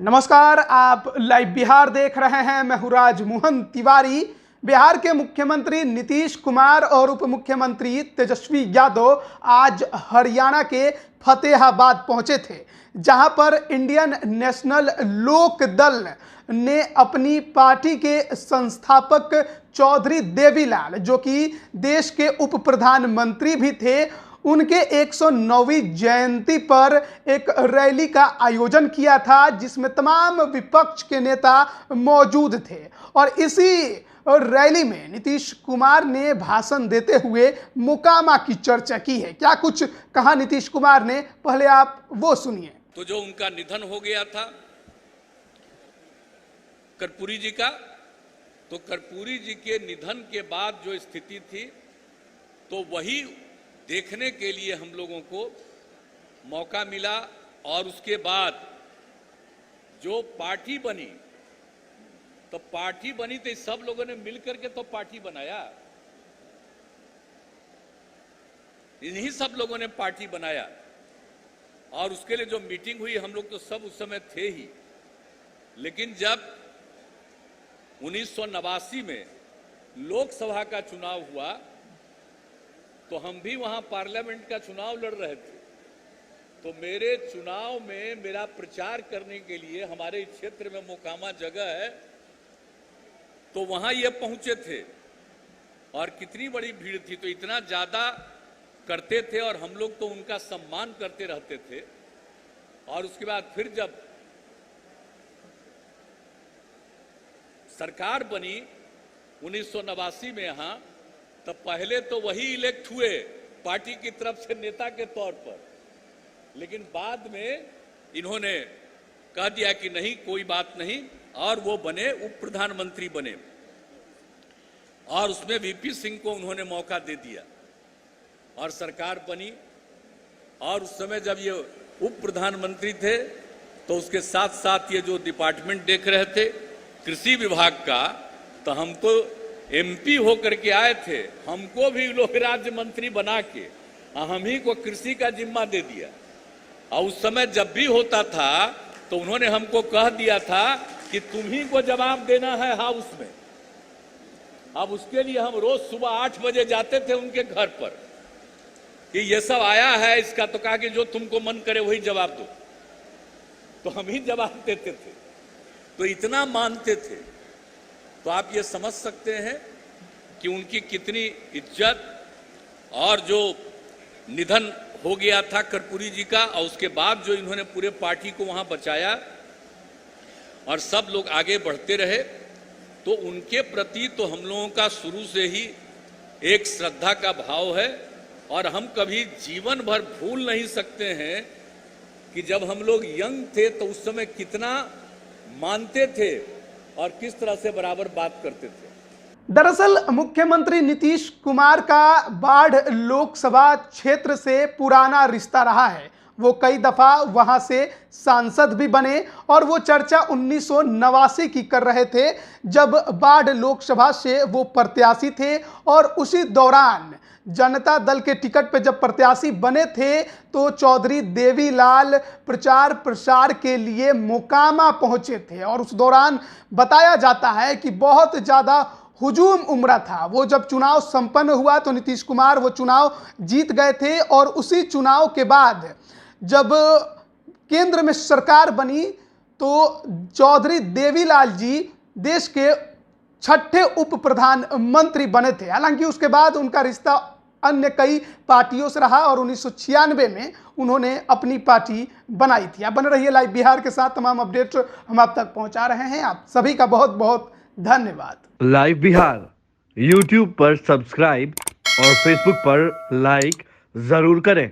नमस्कार, आप लाइव बिहार देख रहे हैं। मैं हूं राजमोहन तिवारी। बिहार के मुख्यमंत्री नीतीश कुमार और उप मुख्यमंत्री तेजस्वी यादव आज हरियाणा के फतेहाबाद पहुंचे थे, जहां पर इंडियन नेशनल लोक दल ने अपनी पार्टी के संस्थापक चौधरी देवीलाल, जो कि देश के उप प्रधानमंत्री भी थे, उनके 109वीं जयंती पर एक रैली का आयोजन किया था, जिसमें तमाम विपक्ष के नेता मौजूद थे। और इसी रैली में नीतीश कुमार ने भाषण देते हुए मोकामा की चर्चा की है। क्या कुछ कहा नीतीश कुमार ने, पहले आप वो सुनिए। तो जो उनका निधन हो गया था कर्पूरी जी का, तो कर्पूरी जी के निधन के बाद जो स्थिति थी, तो वही देखने के लिए हम लोगों को मौका मिला। और उसके बाद जो पार्टी बनी, तो पार्टी बनी तो सब लोगों ने मिलकर के तो पार्टी बनाया, इन्हीं सब लोगों ने पार्टी बनाया। और उसके लिए जो मीटिंग हुई, हम लोग तो सब उस समय थे ही। लेकिन जब 1989 में लोकसभा का चुनाव हुआ, तो हम भी वहां पार्लियामेंट का चुनाव लड़ रहे थे। तो मेरे चुनाव में मेरा प्रचार करने के लिए हमारे क्षेत्र में मोकामा जगह है, तो वहां ये पहुंचे थे। और कितनी बड़ी भीड़ थी, तो इतना ज्यादा करते थे और हम लोग तो उनका सम्मान करते रहते थे। और उसके बाद फिर जब सरकार बनी 1989 में यहां, तब पहले तो वही इलेक्ट हुए पार्टी की तरफ से नेता के तौर पर। लेकिन बाद में इन्होंने कह दिया कि नहीं, कोई बात नहीं, और वो बने उप प्रधानमंत्री बने। और उसमें वीपी सिंह को उन्होंने मौका दे दिया और सरकार बनी। और उस समय जब ये उप प्रधानमंत्री थे, तो उसके साथ साथ ये जो डिपार्टमेंट देख रहे थे कृषि विभाग का, तो हम तो एमपी होकर के आए थे, हमको भी लोग राज्य मंत्री बना के हम ही को कृषि का जिम्मा दे दिया। और उस समय जब भी होता था, तो उन्होंने हमको कह दिया था कि तुम ही को जवाब देना है हाउस में। अब उसके लिए हम रोज सुबह 8 बजे जाते थे उनके घर पर कि ये सब आया है इसका, तो कहा कि जो तुमको मन करे वही जवाब दो। तो हम ही जवाब देते थे, तो इतना मानते थे। तो आप ये समझ सकते हैं कि उनकी कितनी इज्जत, और जो निधन हो गया था कर्पूरी जी का, और उसके बाद जो इन्होंने पूरे पार्टी को वहां बचाया और सब लोग आगे बढ़ते रहे, तो उनके प्रति तो हम लोगों का शुरू से ही एक श्रद्धा का भाव है। और हम कभी जीवन भर भूल नहीं सकते हैं कि जब हम लोग यंग थे, तो उस समय कितना मानते थे और किस तरह से बराबर बात करते थे। दरअसल मुख्यमंत्री नीतीश कुमार का बाढ़ लोकसभा क्षेत्र से पुराना रिश्ता रहा है। वो कई दफा वहां से सांसद भी बने, और वो चर्चा 1989 की कर रहे थे, जब बाढ़ लोकसभा से वो प्रत्याशी थे। और उसी दौरान जनता दल के टिकट पे जब प्रत्याशी बने थे, तो चौधरी देवीलाल प्रचार प्रसार के लिए मोकामा पहुंचे थे। और उस दौरान बताया जाता है कि बहुत ज़्यादा हुजूम उमड़ा था। वो जब चुनाव संपन्न हुआ, तो नीतीश कुमार वो चुनाव जीत गए थे। और उसी चुनाव के बाद जब केंद्र में सरकार बनी, तो चौधरी देवीलाल जी देश के 6ठे उप प्रधानमंत्री बने थे। हालांकि उसके बाद उनका रिश्ता अन्य कई पार्टियों से रहा, और 1996 में उन्होंने अपनी पार्टी बनाई थी। आप बने रहिए लाइव बिहार के साथ, तमाम अपडेट हम आप तक पहुंचा रहे हैं। आप सभी का बहुत बहुत धन्यवाद। लाइव बिहार यूट्यूब पर सब्सक्राइब और फेसबुक पर लाइक जरूर करें।